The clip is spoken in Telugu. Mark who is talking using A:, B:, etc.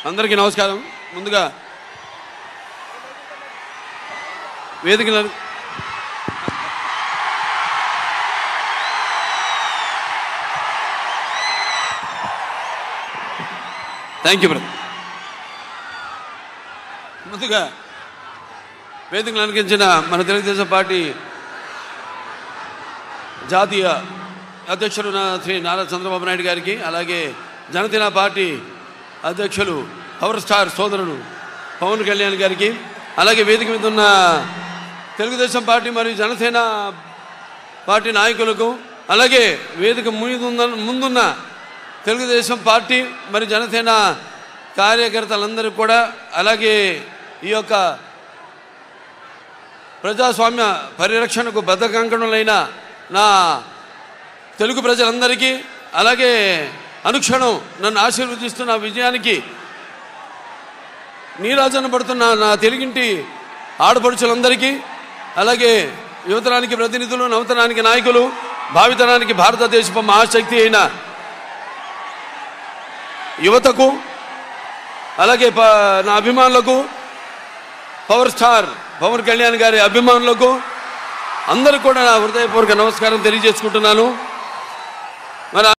A: అందరికీ నమస్కారం. ముందుగా వేదికల థ్యాంక్ యూ బ్రదర్. ముందుగా వేదికలు అలంకరించిన మన తెలుగుదేశం పార్టీ జాతీయ అధ్యక్షులు శ్రీ నారా చంద్రబాబు నాయుడు గారికి, అలాగే జనసేన పార్టీ అధ్యక్షులు పవర్ స్టార్ సోదరుడు పవన్ కళ్యాణ్ గారికి, అలాగే వేదిక మీద ఉన్న తెలుగుదేశం పార్టీ మరియు జనసేన పార్టీ నాయకులకు, అలాగే వేదిక ముందున్న తెలుగుదేశం పార్టీ మరియు జనసేన కార్యకర్తలందరికీ కూడా, అలాగే ఈ యొక్క ప్రజాస్వామ్య పరిరక్షణకు బద్ధకంకణులైన నా తెలుగు ప్రజలందరికీ, అలాగే అనుక్షణం నన్ను ఆశీర్వదిస్తున్న విజయానికి నీరాజన పడుతున్న నా తెలుగింటి ఆడపడుచులందరికీ, అలాగే యువతరానికి ప్రతినిధులు, నవతరానికి నాయకులు, భావితరానికి భారతదేశపు మహాశక్తి అయిన యువతకు, అలాగే నా అభిమానులకు, పవర్ స్టార్ పవన్ కళ్యాణ్ గారి అభిమానులకు అందరూ కూడా నా హృదయపూర్వక నమస్కారం తెలియజేసుకుంటున్నాను.